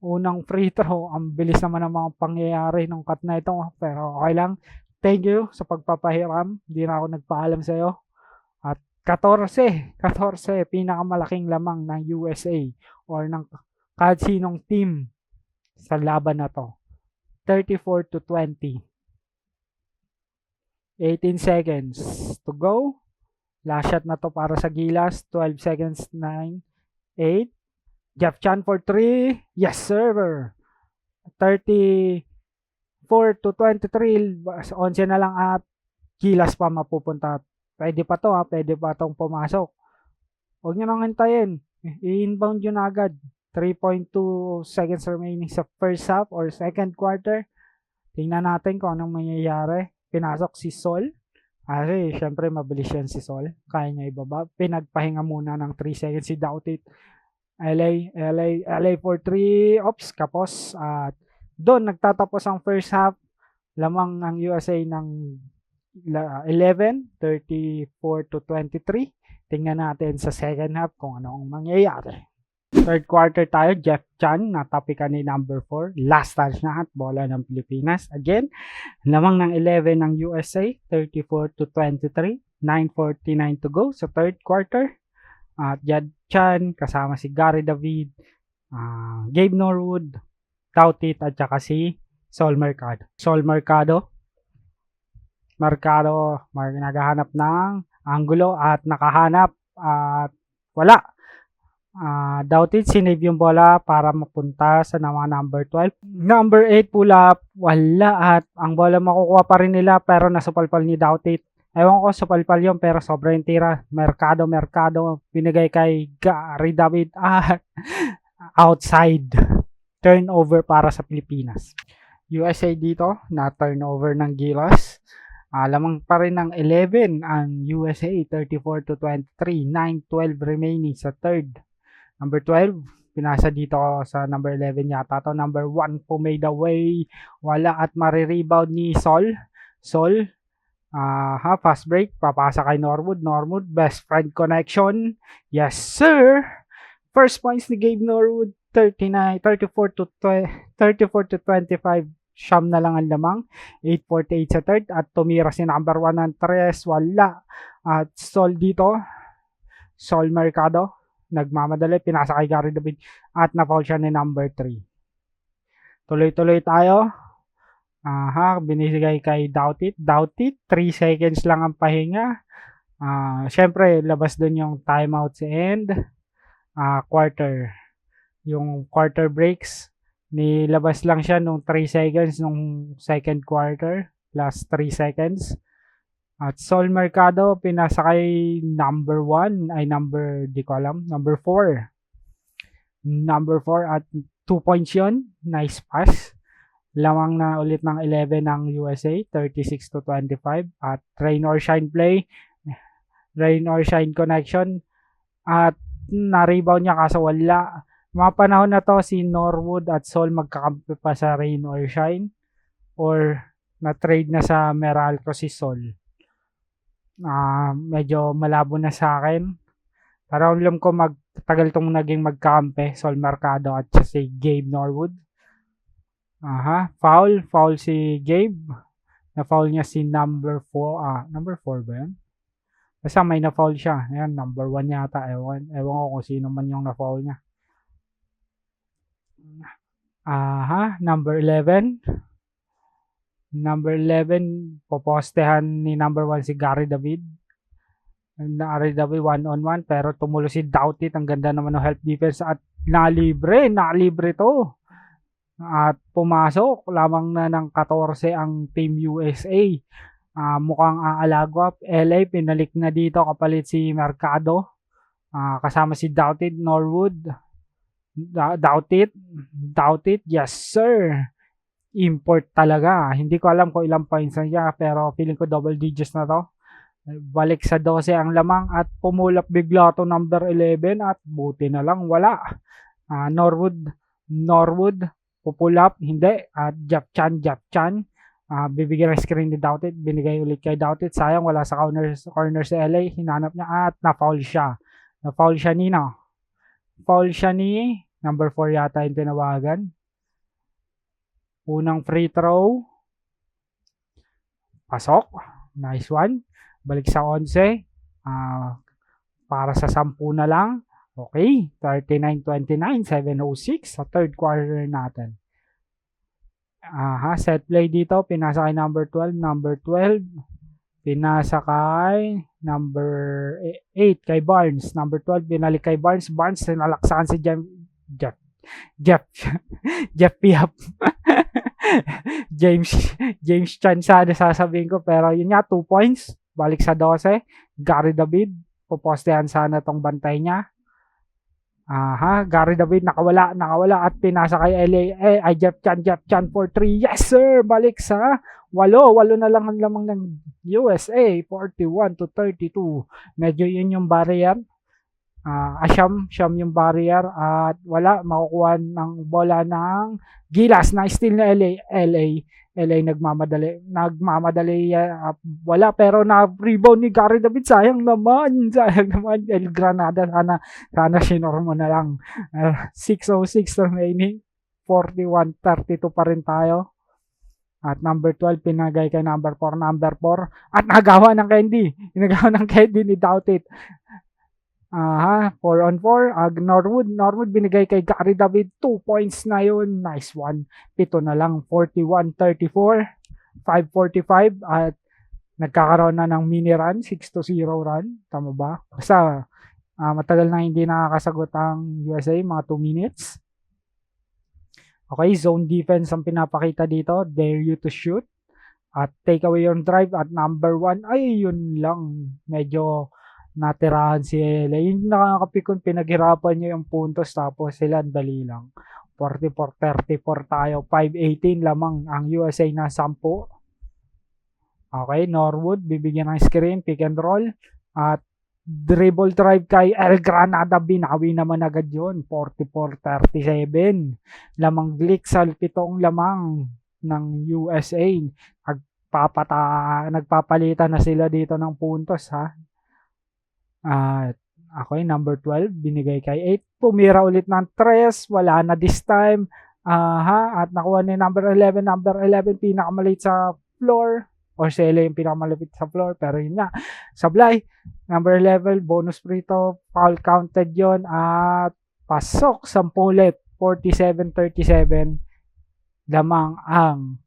Unang free throw. Ang bilis naman ng mga pangyayari ng cut na ito. Pero okay lang. Thank you sa pagpapahiram. Hindi na ako nagpaalam sa iyo. At 14. Pinakamalaking lamang ng USA or ng kahit sinong team sa laban na to. 34-20. 18 seconds to go. Last shot na to para sa Gilas. 12 seconds, 9, 8. Jeff Chan for 3. Yes, sir. 34-23. 11 na lang at Gilas pa mapupunta. Pwede pa to Pwede pa tong pumasok. Huwag nyo nang hintayin. I-inbound yun agad. 3.2 seconds remaining sa first half or second quarter. Tingnan natin kung anong mangyayari. Pinasok si Sol. Kasi syempre mabilis yan si Sol. Kaya niya ibaba. Pinagpahinga muna ng 3 seconds si Doubt It. LA for 3. Oops, kapos. At doon nagtatapos ang first half. Lamang ang USA ng 11, 34-23. Tingnan natin sa second half kung ano ang mangyayari. Third quarter tayo, Jeff Chan, natapikan ni number 4. Last touch na at bola ng Pilipinas. Again, lamang ng 11 ng USA, 34-23. 9:49 to go sa third quarter. At Jeff Chan, kasama si Gary David, Gabe Norwood, Tautit, at saka si Sol Mercado. Naghahanap ng angulo at nakahanap at wala. Doubt it, sinave yung bola para mapunta sa number 12. Number 8 pull up, wala at ang bola makukuha pa rin nila pero nasupalpal ni Doubt it. Ewan ko supalpal yun pero sobrang tira. Mercado, pinigay kay Gary David at outside. Turnover para sa Pilipinas. USA dito, na turnover ng Gilas. Lamang pa rin ng 11 ang USA, 34-23, 9-12 remaining sa third. Number 12, pinasa dito sa number 11 yata to. Number 1 po made away. Wala at marirebound ni Sol. Fast break. Papasa kay Norwood. Best friend connection. Yes, sir! First points ni Gabe Norwood, 34-25. Siyam na lang ang lamang. 8:48 sa third. At tumira si number 1 ng 3. Wala. At Sol dito. Sol Mercado. Nagmamadali, pinasa kay Gary David at na-foul siya ni number 3. Tuloy-tuloy tayo. Binigay kay Doubt it. 3 seconds lang ang pahinga. Syempre, labas dun yung timeouts and quarter. Yung quarter breaks, nilabas lang siya nung 3 seconds nung second quarter plus 3 seconds. At Sol Mercado, pinasa kay number 4. Number 4 at 2 points yun. Nice pass. Lamang na ulit ng 11 ng USA, 36-25. At rain or shine play. Rain or shine connection. At na-rebound niya kaso wala. Mga panahon na to, si Norwood at Sol magkakampi pa sa rain or shine. Or na-trade na sa Meralco si Sol. Medyo malabo na sa akin. Pero alam ko magtagal tong naging magkampe, Sol Mercado at si Gabe Norwood. Foul si Gabe. Na-foul niya si number 4. Number 4 ba yan? Basta may na-foul siya. Ayan, number 1 yata. Ewan ko kung sino man yung na-foul niya. Number 11. Number 11, popostehan ni number 1 si Gary David. Gary David 1-on-1 pero tumulo si Doubt it. Ang ganda naman ng help defense at nalibre to. At pumasok lamang na ng 14 ang Team USA. Mukhang aalagwa. LA pinalik na dito kapalit si Mercado. Kasama si Doubt it, Norwood. Doubt it, yes sir. Import talaga. Hindi ko alam kung ilang points na siya pero feeling ko double digits na to. Balik sa 12 ang lamang at pumulap bigla to number 11 at buti na lang wala. Norwood pupulap, hindi. At Jeff Chan. Bibigyan ng screen ni Doubt it. Binigay ulit kay Doubt it. Sayang wala sa corner sa LA. Hinanap niya at na-foul siya. Foul siya ni number 4 yata yung tinawagan. Unang free throw. Pasok. Nice one. Balik sa 11. Para sa 10 na lang. Okay. 39-29. 7:06 sa third quarter natin. Set play dito. Pinasa kay number 12. Pinasa kay number 8 kay Barnes. Number 12 binalik kay Barnes. Sinalaksakan si Jeff Piap. James Chan sana sasabihin ko pero yun nga 2 points. Balik sa 12. Gary David. Pupostehan sana tong bantay niya. Gary David nakawala at pinasa kay LA. Jeff Chan for 3. Yes sir! Balik sa 8 na lang ang lamang ng USA. 41-32. Medyo yun yung barrier. Siyam yung barrier at wala makukuha ng bola ng Gilas na steal na LA LA wala, pero na-rebound ni Gary David, sayang naman, El Granada, sana sinore mo na lang. 6:06 remaining, 41-32 pa rin tayo. At number 12, pinagay kay number 4. At nagawa ng Candy ni Doughtit. 4 on 4. Norwood binigay kay Gary David. 2 points na yun. Nice one. Pito na lang. 41-34. 5:45. At nagkakaroon na ng mini run. 6-0 run. Tama ba? Basta matagal na hindi nakakasagot ang USA. Mga 2 minutes. Okay, zone defense ang pinapakita dito. Dare you to shoot. At take away yung drive. At number 1, ay yun lang. Medyo natirahan si LA. Yung nakakapikon, pinaghirapan nyo yung puntos. Tapos sila, dali lang. 44-34 tayo. 5:18 lamang ang USA na 10. Okay, Norwood, bibigyan ng screen. Pick and roll. At dribble drive kay El Granada, binawi naman agad yun. 44-37. Lamang Glick sa 7 lamang ng USA. Nagpapalitan na sila dito ng puntos, ha. Okay, number 12, binigay kay 8. Pumira ulit ng 3. Wala na this time. At nakuha ni number 11. Number 11, pinakamalit sa floor. O sila yung pinakamalapit sa floor. Pero yun nga, sablay. Number 11, bonus free throw. Foul counted yon. At pasok. 10 ulit. 47-37. Lamang ang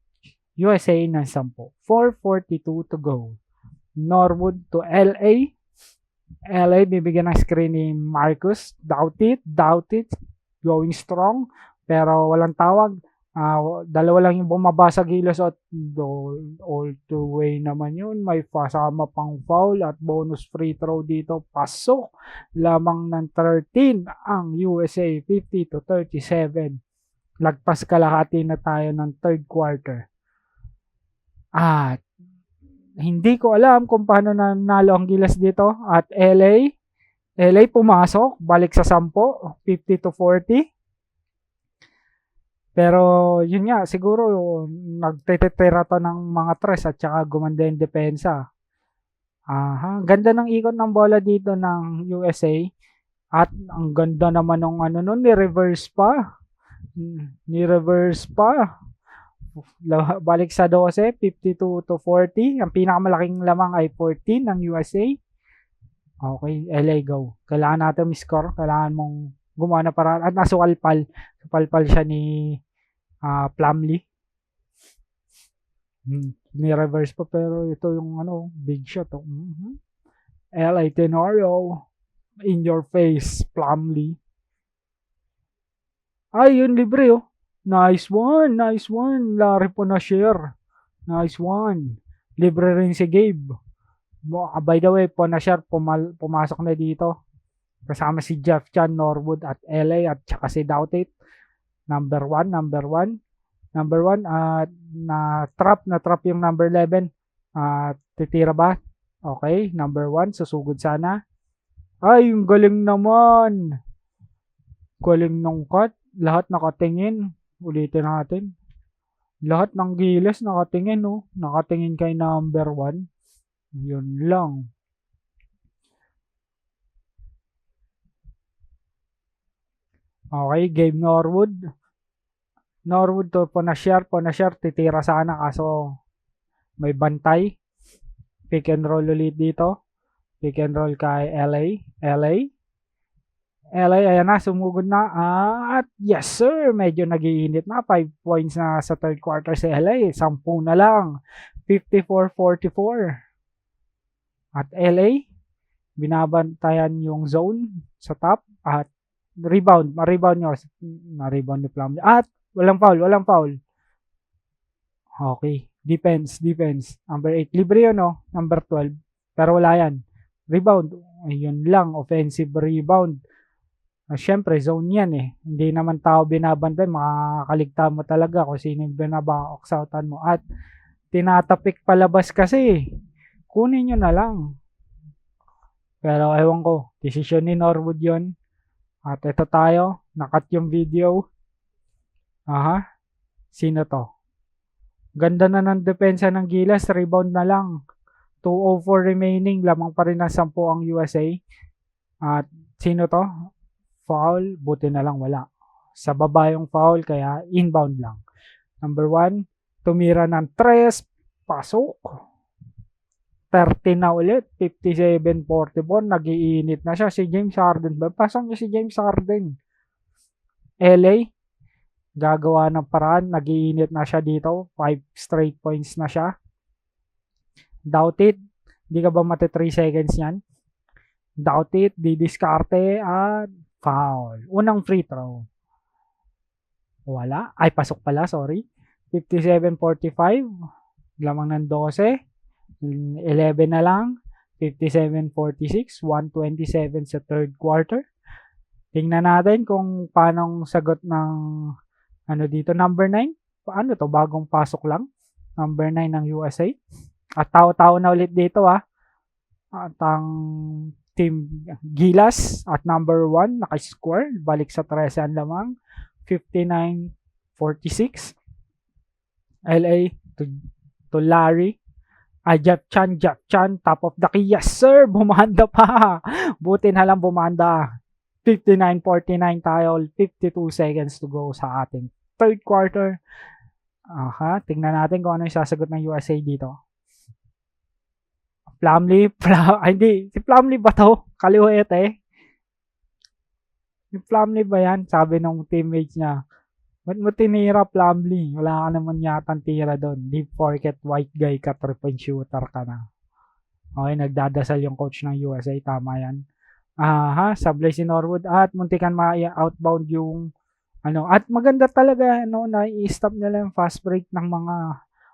USA ng 10. 4:42 to go. Norwood to LA. LA, bibigyan ng screen ni Marcus. Doughtit. Going strong. Pero walang tawag. Dalawa lang yung bumaba sa gilas at all the way naman yun. May kasama pang foul at bonus free throw dito. Pasok lamang ng 13 ang USA. 50-37. Lagpas kalahati na tayo ng third quarter. At hindi ko alam kung paano nanalo ang gilas dito. At LA pumasok. Balik sa 10. 50-40. Pero yun nga, siguro nagtetera to ng mga tres at saka gumanda yung depensa. Ganda ng ikot ng bola dito ng USA. At ang ganda naman ng ni-reverse pa. Balik sa 12, 52-40. Ang pinakamalaking lamang ay 14 ng USA. Okay, LA go. Kailangan natin score. Kailangan mong gumawa na para. At nasupalpal siya ni Plumlee. Ni-reverse pa, pero ito yung big shot. LA Tenorio. In your face, Plumlee. Ay, yun libre oh. Nice one. Larry po na share. Nice one. Libre rin si Gabe. By the way, po na share, pumasok na dito. Kasama si Jeff Chan, Norwood at LA at saka si Doughtit. Number 1. Na-trap yung number 11. Titira ba? Okay, number 1. Susugod sana. Ay, yung galing naman. Galing nung cut. Lahat nakatingin. Ulitin natin. Lahat ng gilas nakatingin, no? Nakatingin kay number 1. Yun lang. Okay, game Norwood to Ponashar, titira sana kaso may bantay. Pick and roll ulit dito. Pick and roll kay LA, ayan na, sumugod na. At yes sir, medyo nagiinit na. 5 points na sa third quarter si LA. 10 na lang. 54-44. At LA, binabantayan yung zone sa top. At ma-rebound ni Plumlee. At walang foul. Okay, defense. Number 8, libre yun, no? Number 12, pero wala yan. Rebound, ayun lang, offensive rebound. Syempre, zone yan eh. Hindi naman tao binabantay, makakaligta mo talaga kung sino yung binabakoutsoutan mo. At tinatapik palabas kasi. Kunin nyo na lang. Pero ewan ko, desisyon ni Norwood yon. At ito tayo, nakat yung video. Sino to? Ganda na ng depensa ng Gilas, rebound na lang. 2:04 remaining, lamang pa rin ng 10 ang USA. At sino to? Foul, buti na lang wala. Sa baba yung foul, kaya inbound lang. Number 1, tumira ng 3, pasok. 30 na ulit, 57-44, nag-iinit na siya. Si James Harden ba? Pasang niya si James Harden. LA, gagawa ng paraan, nag-iinit na siya dito. 5 straight points na siya. Doubt it. Hindi ka ba mati 3 seconds yan? Doubt it. Didiskarte at foul. Unang free throw. Wala. Ay, pasok pala. Sorry. 57-45. Lamang ng 12. 11 na lang. 57-46. 127 sa third quarter. Tingnan natin kung paano sagot ng ano dito. Number 9. Paano to? Bagong pasok lang. Number 9 ng USA. At tao-tao na ulit dito At ang team Gilas at number 1 nakascore. Balik sa 13 lamang. 59-46. LA to Larry. Jap Chan, top of the key. Yes sir, bumanda pa. Buti na lang bumanda. 59-49 tayo. 52 seconds to go sa ating third quarter. Tingnan natin kung ano yung sasagot ng USA dito. Plumlee, hindi. Si Plumlee ba to? Kaliwete. Yung Plumlee ba yan? Sabi ng teammates niya. Ba't mo tinira Plumlee? Wala ka naman yatang tira doon. Deep pocket, white guy ka, 3-point shooter ka na. Okay, nagdadasal yung coach ng USA. Tama yan. Sablay si Norwood at muntikan ma-outbound yung at maganda talaga na i-stop nila yung fast break ng mga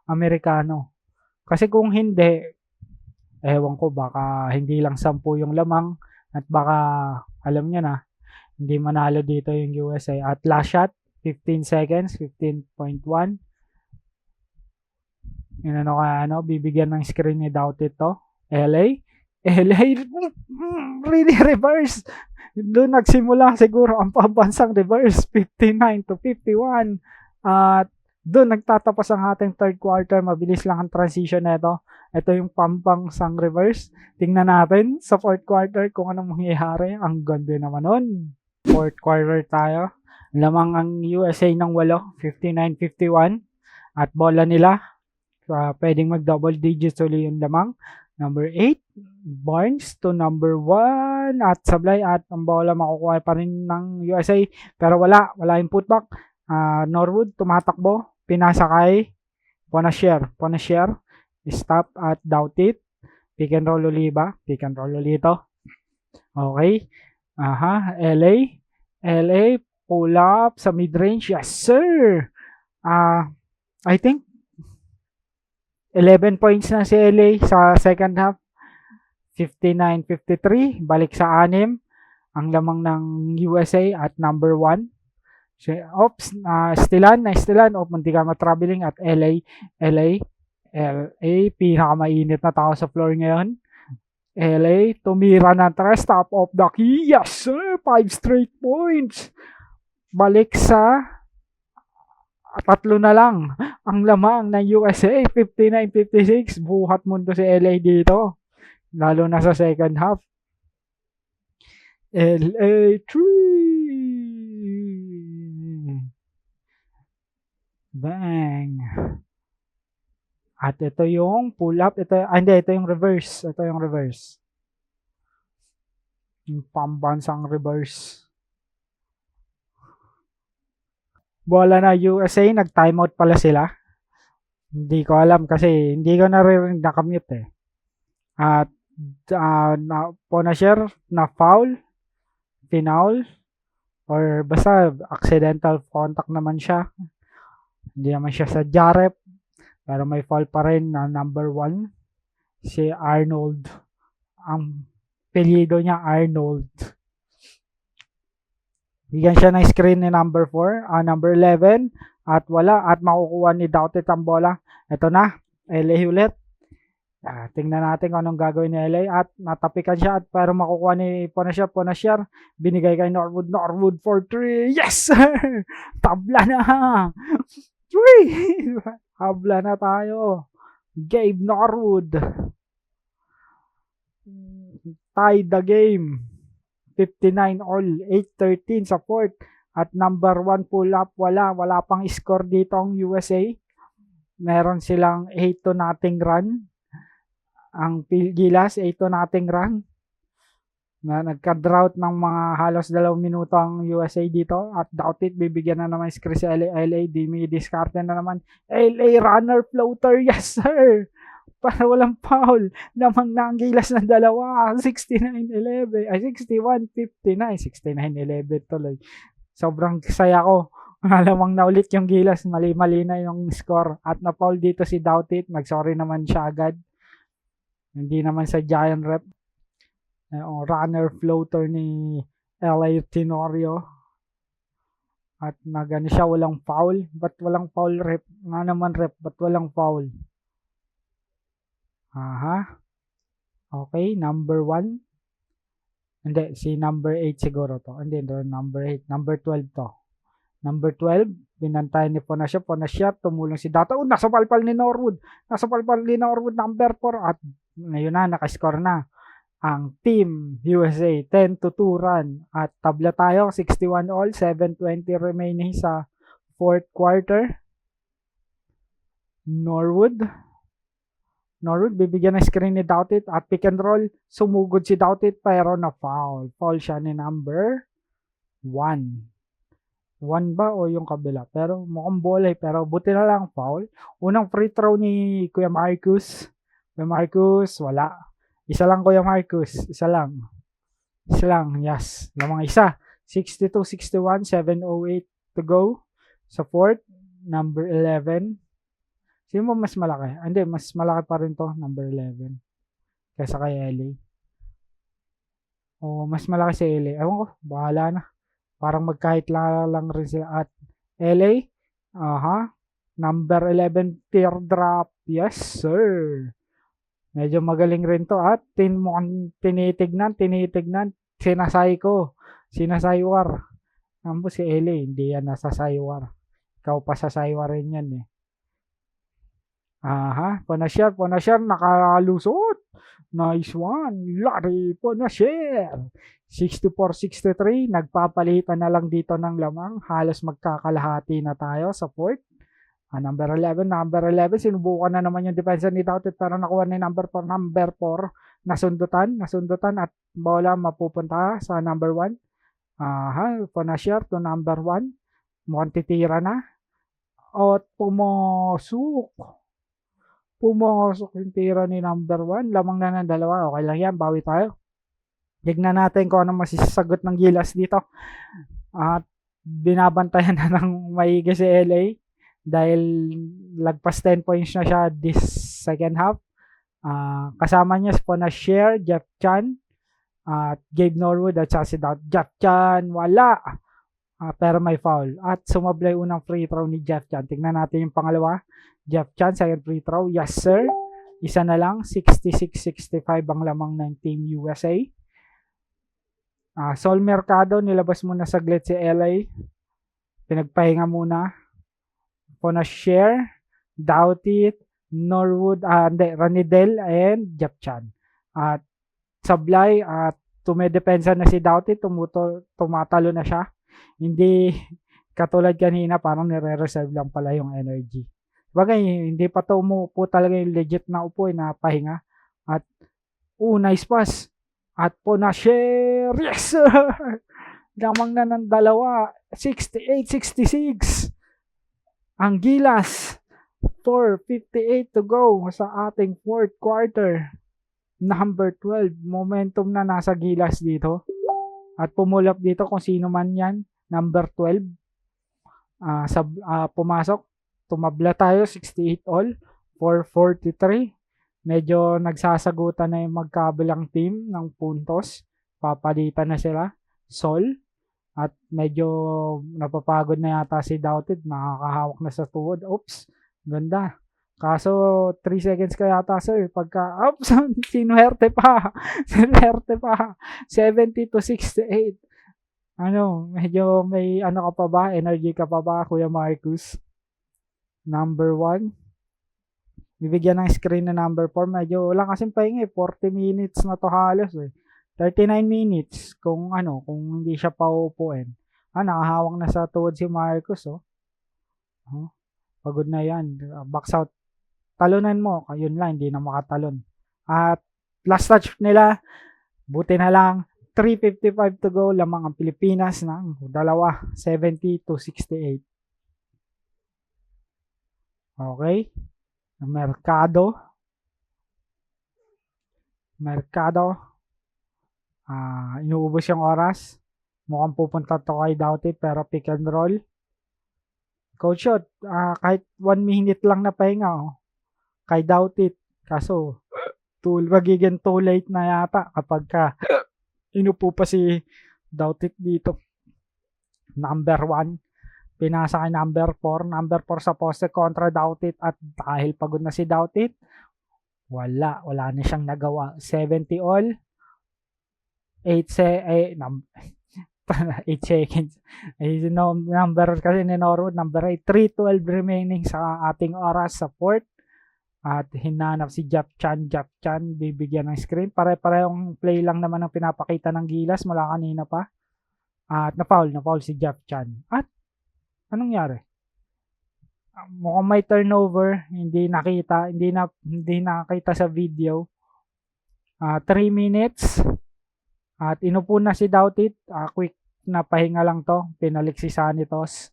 Amerikano. Kasi kung hindi, ewan ko, baka hindi lang 10 yung lamang at baka alam nyo na, hindi manalo dito yung USA. At last shot, 15 seconds, 15.1. Yun bibigyan ng screen ni Doubt ito. LA, really reverse. Doon nagsimula siguro ang pambansang reverse, 59-51. At doon nagtatapos ang ating third quarter. Mabilis lang ang transition nito. Ito yung pambansang reverse. Tingnan natin sa fourth quarter kung anong mangyayari. Ang ganda naman nun. Fourth quarter tayo. Lamang ang USA ng 8, 59-51. At bola nila, pwedeng mag-double digits ulit yung lamang. Number 8, Barnes to number 1. At sablay at ang bola makukuha pa rin ng USA. Pero wala yung putback. Norwood tumatakbo. Pinasa kay Ponasher. Stop at Doubt it. Pick and roll ulit ba? Pick and roll ulit ito. Okay. LA. Pull up sa mid-range. Yes, sir. I think 11 points na si LA sa second half. 59-53. Balik sa 6. Ang lamang ng USA at number 1. Oops, stilan, munti ka matraveling at LA, pinakamainit na tao sa floor ngayon. LA, tumira ng 3, top of the key. Yes sir, 5 straight points. Balik sa 3 na lang. Ang lamang ng USA, 59-56. Buhat mundo si LA dito. Lalo na sa second half. LA 3. Bang. At ito yung pull up. Ito yung reverse. Yung pambansang reverse. Bola na USA. Nag-timeout pala sila. Hindi ko alam kasi hindi ko naririnig nakamute At Ponasher na foul. Or basta accidental contact naman siya. Hindi naman siya sa Jarep. Pero may foul pa rin na number 1. Si Arnold. Ang apelyido niya Arnold. Bigyan siya ng screen ni number 4. Number 11. At wala. At makukuha ni Doughty ang bola. Ito na. LA ulit. Tingnan natin kung anong gagawin ni LA. At natapikan siya. At pero makukuha ni Ponasher. Binigay kay Norwood for 3. Yes sir! Tabla na! 3! Habla na tayo. Gabe Norwood. Tied the game. 59 all. 8-13 sa fourth. At number 1 pull-up, wala pang score dito ang USA. Meron silang 8-0 run. Ang Gilas, 8-0 run. Na nagka-drought ng mga halos 2 minuto ang USA dito. At doubt it, bibigyan na naman score si LA. Diskarte na naman. LA runner floater, yes sir! Para walang foul. Lamang na ang Gilas ng dalawa. 69-11. Ay, 61-59. 69-11 tuloy. Sobrang saya ko. Malamang na ulit yung Gilas. Mali-mali na yung score. At na-foul dito si Doughtit. Nag-sorry naman siya agad. Hindi naman sa Giant rep. Runner floater ni LA Tenorio. At nagano siya, walang foul. Ba't walang foul rep? Nga naman rep, ba't walang foul? Aha. Okay, number 1. Hindi, si number 8 siguro to. Hindi, number 8. Number 12 to. Number 12, binantay ni Ponasya, tumulong si Data. Nasa palpal ni Norwood. Number 4. At ngayon na, nakascore na. Ang Team USA, 10-2 run. At tabla tayo, 61 all, 7:20 remaining sa fourth quarter. Norwood, bibigyan ng screen ni Doughtit at pick and roll. Sumugod si Doughtit pero na foul. Foul siya ni number 1. 1 ba o yung kabila? Pero mukhang bola pero buti na lang foul. Unang free throw ni Kuya Marcus. Wala. Isa lang Kuya Marcus. Isa lang. Yes. Lamang isa. 62-61. 7:08 to go. Sa fourth. Number 11. Sino mo mas malaki? Hindi, mas malaki pa rin to, number 11. Kaysa kay LA. O, mas malaki si LA. Ewan ko, bahala na. Parang magkahit lang rin sila. At LA, number 11 teardrop. Yes, sir. Medyo magaling rin to. At tinitignan. Sinasaywar. Ambo si LA, hindi yan nasasaywar. Ikaw pa sasaywar rin yan eh. Ponasyer, nakalusot. Nice one. Larry Ponasyer. 64-63. Nagpapalitan na lang dito ng lamang. Halos magkakalahati na tayo sa fourth. Number 11. Sinubukan na naman yung depensa ni Doughtit pero nakuha ni number 4. Number 4. Nasundutan at bola mapupunta sa number 1. Ponasyer to number 1. Mukhang titira na. At pumasok yung tira ni number 1. Lamang na ng dalawa. Okay lang yan. Bawi tayo. Tignan natin kung ano masisagot ng Gilas dito. At binabantayan na ng maigi si LA. Dahil lagpas 10 points na siya this second half. Kasama niya si Ponasyer, Jeff Chan, at Gabe Norwood at si Jeff Chan. Wala. Pero may foul. At sumablay unang free throw ni Jeff Chan. Tignan natin yung pangalawa. Jeff Chan, second free throw. Yes, sir. Isa na lang. 66-65 ang lamang ng Team USA. Sol Mercado, nilabas muna saglit si LA. Pinagpahinga muna. Ponasyer, Doughtit, Norwood, Ranidel, and Jeff Chan. At sablay at tumedepensa na si Doughtit. Tumatalo na siya. Hindi katulad kanina, parang nire-reserve lang pala yung energy. Bagay, hindi pa to umupo talaga yung legit na upo na pahinga. At, nice pass. At Ponasyer, yes sir! Lamang na ng dalawa, 68-66. Ang Gilas, 4:58 to go sa ating fourth quarter. Number 12, momentum na nasa Gilas dito. At pumulap dito kung sino man yan, number 12. Pumasok. Tumabla tayo, 68 all, 443. Medyo nagsasagutan na yung magkabilang team ng puntos. Papalitan na sila. Sol. At medyo napapagod na yata si Doughtit. Nakakahawak na sa tuhod. Oops. Ganda. Kaso 3 seconds ka yata sir. Oops. Sinuherte pa. 70-68. Medyo may ka pa ba? Energy ka pa ba, Kuya Marcus? Number 1. Bibigyan ng screen na number 4. Medyo wala kasing pahinga 40 minutes na to halos 39 minutes kung kung hindi siya paupuin. Nakahawak na sa tuhod si Marcus pagod na yan. Box out. Talunan mo. Ayun lang, hindi na makatalon. At last touch nila, buti na lang, 3:55 to go, lamang ang Pilipinas ng dalawa, 70-68. Okay. Mercado. Inuubos yung oras. Mukhang pupunta to kay Doughty pero pick and roll. Coach shot, kahit 1 minute lang na pahinga kay Doughty. Kaso, magiging too late na yata kapag inupo pa si Doughty dito. Number 1. Pinasa kay number 4. Number 4 sa poste kontra Doughty at dahil pagod na si Doughty, wala na siyang nagawa. 70 all. 8 seconds. Number kasi ni Norwood, number 8. 3:12 remaining sa ating oras sa fourth. At hinanap si Jap Chan, bibigyan ng screen. Pare-parehong play lang naman ang pinapakita ng Gilas mula kanina pa. At na-foul si Jap Chan. At anong nangyari? Mukhang may turnover, hindi nakita sa video. 3 minutes. At inupo na si Doughty. Quick na pahinga lang to. Pinalik si Sanitos.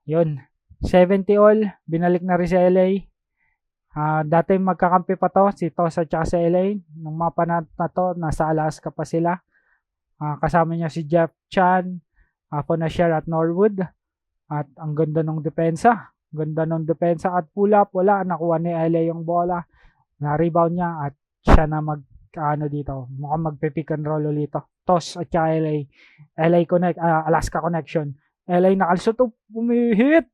Yun. 70 all. Binalik na rin si LA. Dati magkakampi pa to. Si Tosa at si LA. Nung mapa na to, nasa Alaska pa sila. Kasama niya si Jeff Chan, Fonasher at Norwood. At ang ganda ng depensa. At pull up. Wala. Nakuha ni LA yung bola. Na-rebound niya at siya na dito. Mukhang magpe-pick and roll ulit. Toss at LA. Alaska connection. LA nakalusot. Pumihit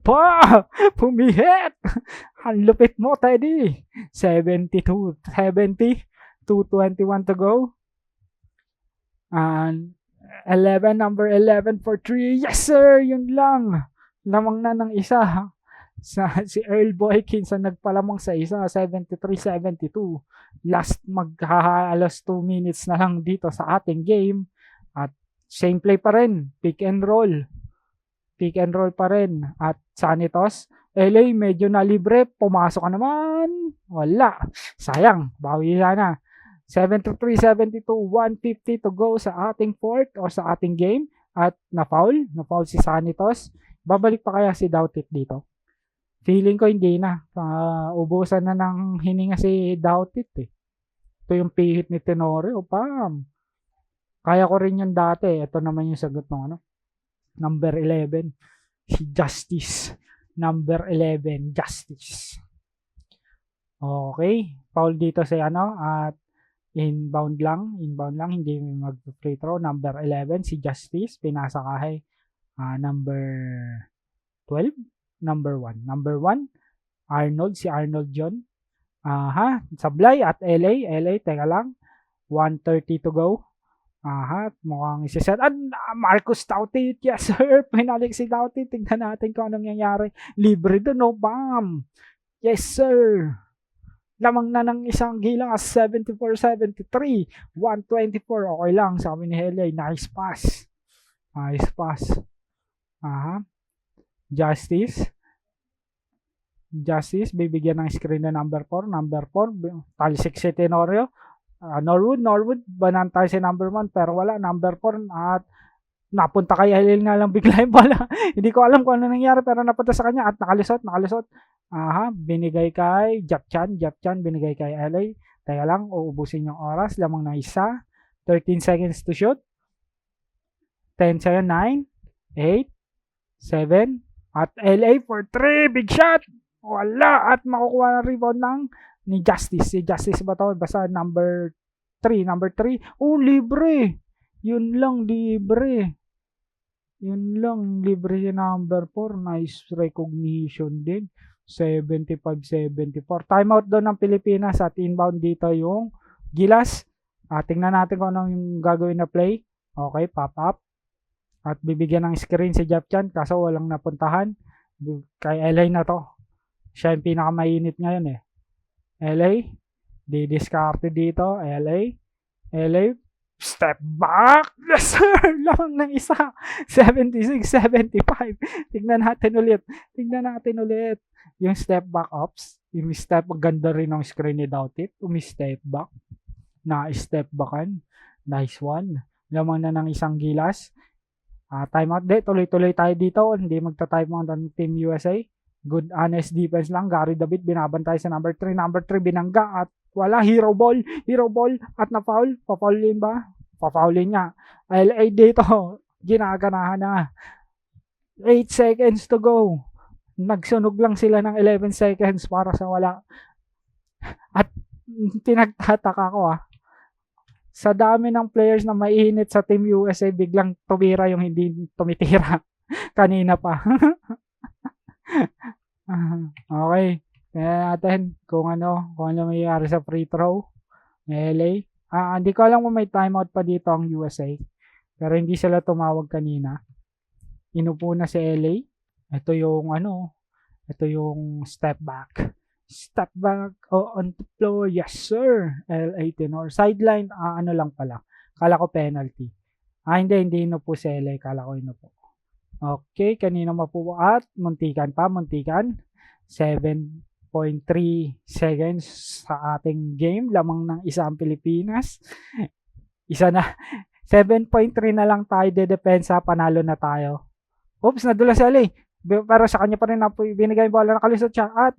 pa. Ang lupit mo, Teddy. 70, 2:21 to go. And number 11 for 3. Yes, sir! Yun lang. Lamang na ng isa. Si Earl Boykins ang nagpalamang sa isa, 73-72. Last maghahalos 2 minutes na lang dito sa ating game. At same play pa rin. Pick and roll pa rin. At Sanitos, LA medyo na libre. Pumasok ka naman. Wala. Sayang. Bawi sana. 73-72. 1:50 to go sa ating fourth o sa ating game. At na-foul si Sanitos. Babalik pa kaya si Doughty dito? Feeling ko hindi na. Ubusan na ng hininga si Doughty Ito yung pihit ni Tenorio. Kaya ko rin yun dati. Ito naman yung sagot ng number 11. Si Justice. Number 11. Justice. Okay. Foul dito si at inbound lang. Hindi mag-free throw. Number 11. Si Justice. Pinasa kay number 12. Number 1. Arnold. Si Arnold John. Sablay at LA. Teka lang. 1:30 to go. Mukhang isiset. At Marcus Doughty. Yes, sir. Pinalik si Doughty. Tingnan natin kung anong nangyayari. Libre doon. Bam. Yes, sir. Lamang na ng isang Gilas. 74-73. 1:24. Okay lang. Sabi ni LA. Nice pass. Justice, bibigyan ng screen na number 4. Talsik si Tenorio. Norwood, banantay si number 1 pero wala. Number 4 at napunta kay Halil nga lang bigla yung bala. Hindi ko alam kung ano nangyari pero napunta sa kanya at nakalusot. Binigay kay Jap Chan, binigay kay LA. Teka lang, uubusin yung oras. Lamang na isa. 13 seconds to shoot. 10 seconds, 9, 8, 7, at LA for 3. Big shot! Wala! At makukuha ng rebound ni Justice. Si Justice ba ito? Basta number 3. Libre! Yun lang, libre si number 4. Nice recognition din. 75-74. Timeout doon ng Pilipinas at inbound dito yung Gilas. Tingnan natin kung anong yung gagawin na play. Okay, pop up. At bibigyan ng screen si Jeff Chan kaso walang napuntahan. Kay LA na to. Siya yung pinakamainit ngayon eh. LA, didiskarte dito. LA, step back. Yes sir, lamang ng isa. 76-75. Tignan natin ulit. Yung step back ups. Yung step, ganda rin ng screen ni Doughtit. Umi-step back. Na-step backan. Nice one. Lamang na ng isang gilas. Timeout. Tuloy-tuloy tayo dito. Hindi magta-timeout ang Team USA. Good honest defense lang. Gary David binabantay sa number 3. Number 3 binangga at wala. Hero ball at na-foul. Pa-foulin ba? Pa-foulin niya. LA dito. Ginaganahan na. 8 seconds to go. Nagsunog lang sila ng 11 seconds para sa wala. At pinagtataka ko sa dami ng players na mainit sa Team USA, biglang tumira yung hindi tumitira kanina pa. Okay. Kaya natin kung ano mayayari sa free throw. LA. Hindi ko alam kung may timeout pa dito ang USA. Pero hindi sila tumawag kanina. Inupo na si LA. Ito yung step back. Step back on the floor. Yes, sir. LA Tenor. Sideline, ano lang pala. Kala ko penalty. Hindi inupo si LA. Kala ko inupo. Okay, kanina mapupo at muntikan. 7.3 seconds sa ating game. Lamang ng isang Pilipinas. Isa na. 7.3 na lang tayo dedepensa. Panalo na tayo. Oops, nadula si LA. Pero sa kanya pa rin binigay yung bola. Nakalusot siya at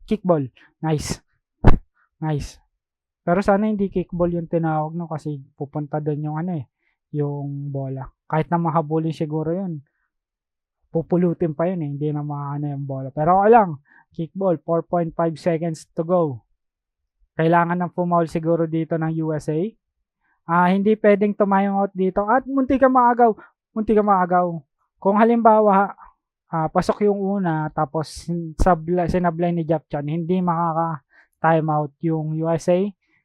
kickball. Nice. Pero sana hindi kickball yung tinawag no kasi pupunta doon yung yung bola. Kahit na mahabulin siguro yun. Pupulutin pa yun hindi na yung bola. Pero okay lang. Kickball. 4.5 seconds to go. Kailangan ng pumaul siguro dito ng USA. Hindi pwedeng tumayong out dito. At munti ka maagaw. Kung halimbawa, pasok yung una, tapos sinablay ni Japchan, hindi makaka-timeout yung USA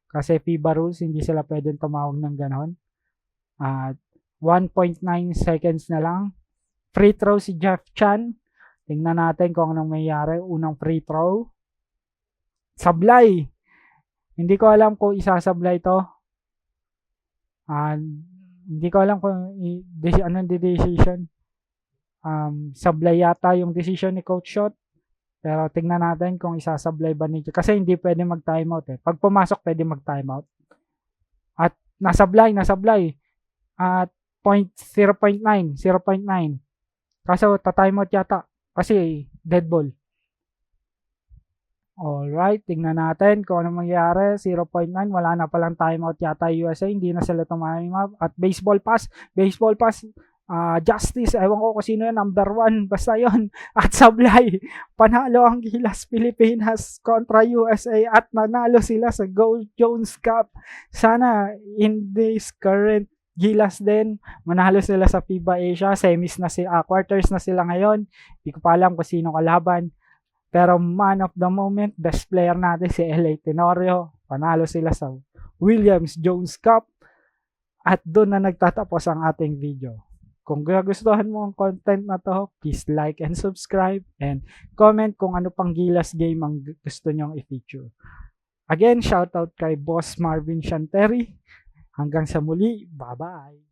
kasi FIBA rules, hindi sila pwedeng tumawag ng ganon. 1.9 seconds na lang. Free throw si Japchan. Tingnan natin kung anong mayayari. Unang free throw. Sablay. Hindi ko alam kung isasablay to. Hindi ko alam kung anong decision. Sablay yata yung decision ni Coach Shot. Pero tingnan natin kung isasablay ba niya. Kasi hindi pwede mag-timeout eh. Pag pumasok, pwede mag-timeout. At nasablay. At 0.9. Kaso ta-timeout yata. Kasi dead ball. Alright, tingnan natin kung ano mangyayari. 0.9, wala na palang timeout yata USA. Hindi na sila tumayong. At baseball pass. Justice, ewan ko kung sino yun, number 1, basta yun. At sablay, panalo ang Gilas Pilipinas kontra USA at nanalo sila sa Gold Jones Cup. Sana in this current Gilas din, manalo sila sa FIBA Asia, semis na sila, quarters na sila ngayon. Hindi ko pa alam kung sino kalaban. Pero man of the moment, best player natin si LA Tenorio. Panalo sila sa Williams Jones Cup. At doon na nagtatapos ang ating video. Kung gustuhan mo ang content na to, please like and subscribe and comment kung ano pang Gilas game ang gusto nyong i-feature. Again, shoutout kay Boss Marvin Shanteri. Hanggang sa muli, bye-bye!